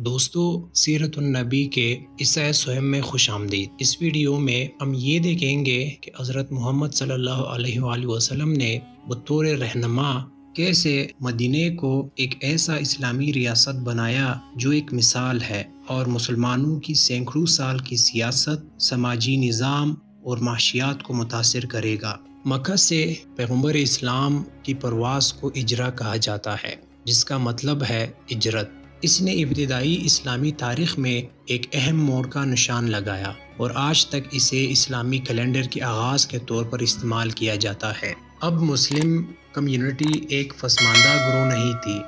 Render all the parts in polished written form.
دوستو، سیرت النبی کے اس سہم میں خوش آمدید۔ اس ویڈیو میں ہم یہ دیکھیں گے کہ حضرت محمد صلی اللہ علیہ وآلہ وسلم نے بطور رہنما کیسے مدینے کو ایک ایسا اسلامی ریاست بنایا جو ایک مثال ہے اور مسلمانوں کی سینکڑوں سال کی سیاست، سماجی نظام اور معاشیات کو متاثر کرے گا۔ مکہ سے پیغمبر اسلام کی پرواز کو ہجرہ کہا جاتا ہے، جس کا مطلب ہے ہجرت۔ اس نے ابتدائی اسلامی تاریخ میں ایک اہم موڑ کا نشان لگایا اور آج تک اسے اسلامی کیلنڈر کے آغاز کے طور پر استعمال کیا جاتا ہے۔ اب مسلم کمیونٹی ایک پسماندہ گروہ نہیں تھی،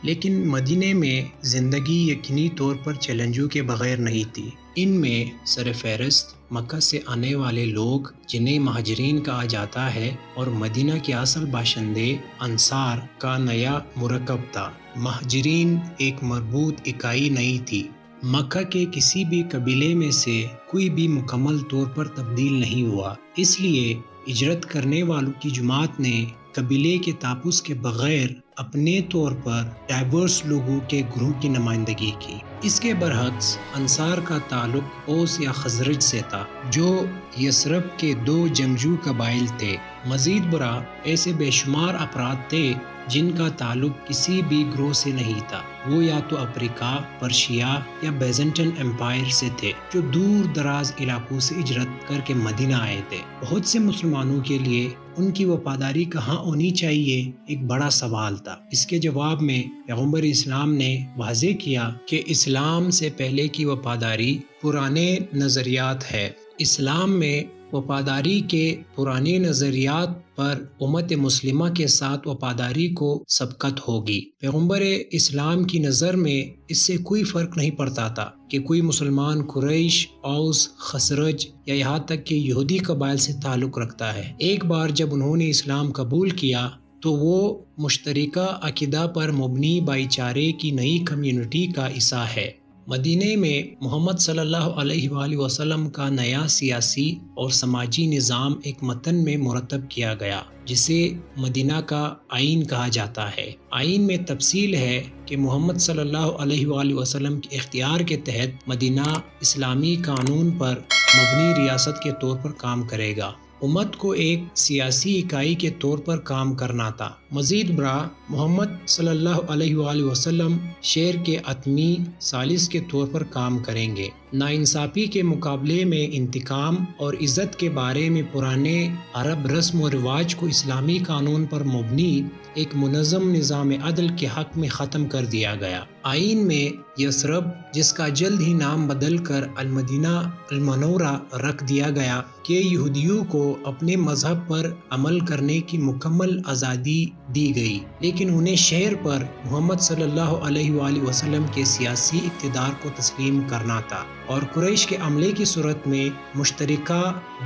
لیکن مدینے میں زندگی یقینی طور پر چیلنجوں کے بغیر نہیں تھی۔ ان میں سرفہرست مکہ سے آنے والے لوگ، جنہیں مہاجرین کہا جاتا ہے، اور مدینہ کے اصل باشندے انصار کا نیا مرکب تھا۔ مہاجرین ایک مربوط اکائی نہیں تھی۔ مکہ کے کسی بھی قبیلے میں سے کوئی بھی مکمل طور پر تبدیل نہیں ہوا، اس لیے ہجرت کرنے والوں کی جماعت نے قبیلے کے تاپس کے بغیر اپنے طور پر ڈائیورس لوگوں کے گروہ کی نمائندگی کی۔ اس کے برعکس انصار کا تعلق اوس یا خزرج سے تھا، جو یثرب کے دو جنگجو قبائل تھے۔ مزید برآں ایسے بے شمار افراد تھے جن کا تعلق کسی بھی گروہ سے نہیں تھا۔ وہ یا تو افریقہ، پرشیا یا بیزنٹین امپائر سے تھے، جو دور دراز علاقوں سے ہجرت کر کے مدینہ آئے تھے۔ بہت سے مسلمانوں کے لیے ان کی وفاداری کہاں ہونی چاہیے ایک بڑا سوال تھا۔ اس کے جواب میں پیغمبر اسلام نے واضح کیا کہ اسلام سے پہلے کی وفاداری پرانے نظریات ہے۔ اسلام میں وفاداری کے پرانے نظریات پر امت مسلمہ کے ساتھ وفاداری کو سبقت ہوگی۔ پیغمبر اسلام کی نظر میں اس سے کوئی فرق نہیں پڑتا تھا کہ کوئی مسلمان قریش، اوس، خزرج یا یہاں تک کہ یہودی قبائل سے تعلق رکھتا ہے۔ ایک بار جب انہوں نے اسلام قبول کیا تو وہ مشترکہ عقیدہ پر مبنی بھائی چارے کی نئی کمیونٹی کا حصہ ہے۔ مدینے میں محمد صلی اللہ علیہ وآلہ وسلم کا نیا سیاسی اور سماجی نظام ایک متن میں مرتب کیا گیا، جسے مدینہ کا آئین کہا جاتا ہے۔ آئین میں تفصیل ہے کہ محمد صلی اللہ علیہ وآلہ وسلم کے اختیار کے تحت مدینہ اسلامی قانون پر مبنی ریاست کے طور پر کام کرے گا۔ امت کو ایک سیاسی اکائی کے طور پر کام کرنا تھا۔ مزید برآں محمد صلی اللہ علیہ وآلہ وسلم شہر کے حتمی ثالث کے طور پر کام کریں گے۔ ناانصافی کے مقابلے میں انتقام اور عزت کے بارے میں پرانے عرب رسم و رواج کو اسلامی قانون پر مبنی ایک منظم نظام عدل کے حق میں ختم کر دیا گیا۔ آئین میں یثرب، جس کا جلد ہی نام بدل کر المدینہ المنورہ رکھ دیا گیا، کہ یہودیوں کو اپنے مذہب پر عمل کرنے کی مکمل آزادی دی گئی، لیکن انہیں شہر پر محمد صلی اللہ علیہ وآلہ وسلم کے سیاسی اقتدار کو تسلیم کرنا تھا اور قریش کے عملے کی صورت میں مشترکہ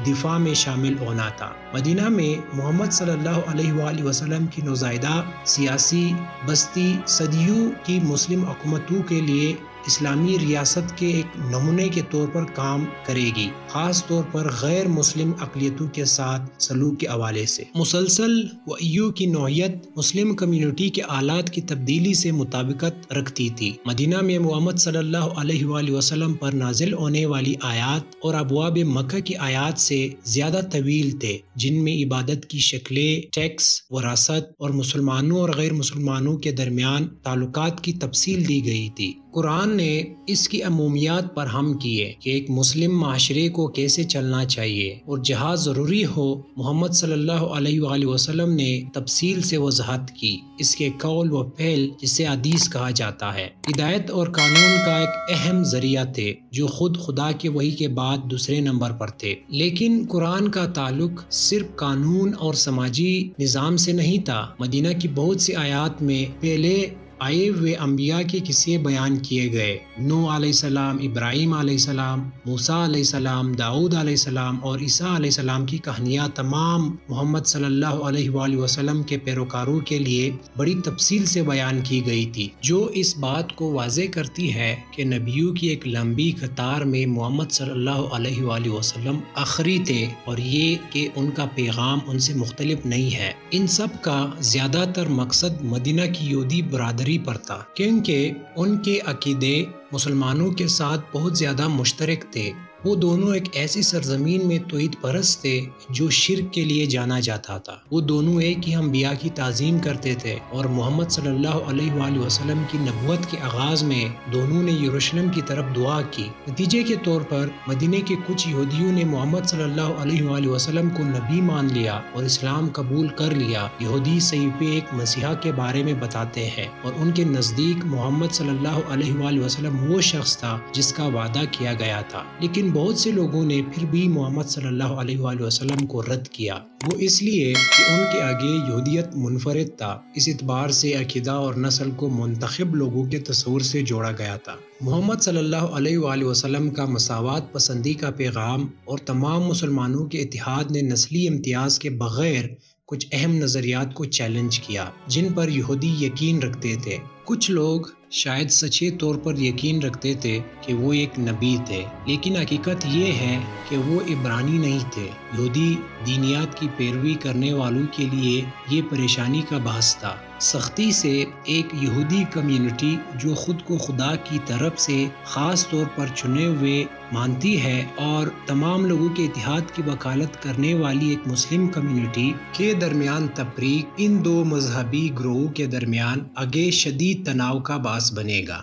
دفاع میں شامل ہونا تھا۔ مدینہ میں محمد صلی اللہ علیہ وآلہ وسلم کی نوزائیدہ سیاسی بستی صدیوں کی مسلم حکومتوں کے لیے اسلامی ریاست کے ایک نمونے کے طور پر کام کرے گی، خاص طور پر غیر مسلم اقلیتوں کے ساتھ سلوک کے حوالے سے۔ مسلسل وعیوں کی نوعیت مسلم کمیونٹی کے حالات کی تبدیلی سے مطابقت رکھتی تھی۔ مدینہ میں محمد صلی اللہ علیہ وآلہ وسلم پر نازل ہونے والی آیات اور ابواب مکہ کی آیات سے زیادہ طویل تھے، جن میں عبادت کی شکلیں، ٹیکس، وراثت اور مسلمانوں اور غیر مسلمانوں کے درمیان تعلقات کی تفصیل دی گئی تھی۔ قرآن نے اس کی عمومیات پر ہم کیے کہ ایک مسلم معاشرے کو کیسے چلنا چاہیے اور جہاں ضروری ہو محمد صلی اللہ علیہ وآلہ وسلم نے تفصیل سے وضاحت کی۔ اس کے قول و فعل، جسے حدیث کہا جاتا ہے، ہدایت اور قانون کا ایک اہم ذریعہ تھے، جو خود خدا کے وحی کے بعد دوسرے نمبر پر تھے۔ لیکن قرآن کا تعلق صرف قانون اور سماجی نظام سے نہیں تھا۔ مدینہ کی بہت سی آیات میں پہلے آئے ہوئے انبیاء کے قصے بیان کیے گئے۔ نوح علیہ السلام، ابراہیم علیہ السلام، موسیٰ علیہ السلام، داؤد علیہ السلام اور عیسیٰ علیہ السلام کی کہانیاں تمام محمد صلی اللہ علیہ وآلہ وسلم کے پیروکاروں کے لیے بڑی تفصیل سے بیان کی گئی تھی، جو اس بات کو واضح کرتی ہے کہ نبیوں کی ایک لمبی قطار میں محمد صلی اللہ علیہ وآلہ وسلم آخری تھے، اور یہ کہ ان کا پیغام ان سے مختلف نہیں ہے۔ ان سب کا زیادہ تر مقصد مدینہ کی یہودی برادری برابری پر تھا، کیونکہ ان کے عقیدے مسلمانوں کے ساتھ بہت زیادہ مشترک تھے۔ وہ دونوں ایک ایسی سرزمین میں توحید پرست تھے جو شرک کے لیے جانا جاتا تھا۔ وہ دونوں ایک ہی انبیاء کی تعظیم کرتے تھے اور محمد صلی اللہ علیہ وآلہ وسلم کی نبوت کے آغاز میں دونوں نے یروشلم کی طرف دعا کی۔ نتیجے کے طور پر مدینے کے کچھ یہودیوں نے محمد صلی اللہ علیہ وآلہ وسلم کو نبی مان لیا اور اسلام قبول کر لیا۔ یہودی صحیفے ایک مسیحا کے بارے میں بتاتے ہیں اور ان کے نزدیک محمد صلی اللہ علیہ وآلہ وسلم وہ شخص تھا جس کا وعدہ کیا گیا تھا، لیکن بہت سے لوگوں نے پھر بھی محمد صلی اللہ علیہ وآلہ وسلم کو رد کیا، وہ اس لیے کہ ان کے آگے یہودیت منفرد تھا۔ اس اعتبار سے عقیدہ اور نسل کو منتخب لوگوں کے تصور سے جوڑا گیا تھا۔ محمد صلی اللہ علیہ وآلہ وسلم کا مساوات پسندی کا پیغام اور تمام مسلمانوں کے اتحاد نے نسلی امتیاز کے بغیر کچھ اہم نظریات کو چیلنج کیا جن پر یہودی یقین رکھتے تھے۔ کچھ لوگ شاید سچے طور پر یقین رکھتے تھے کہ وہ ایک نبی تھے، لیکن حقیقت یہ ہے کہ وہ عبرانی نہیں تھے۔ یہودی دینیات کی پیروی کرنے والوں کے لیے یہ پریشانی کا باعث تھا۔ سختی سے ایک یہودی کمیونٹی جو خود کو خدا کی طرف سے خاص طور پر چنے ہوئے مانتی ہے اور تمام لوگوں کے اتحاد کی وکالت کرنے والی ایک مسلم کمیونٹی کے درمیان تفریق ان دو مذہبی گروہوں کے درمیان آگے شدید تناؤ کا باعث بنے گا۔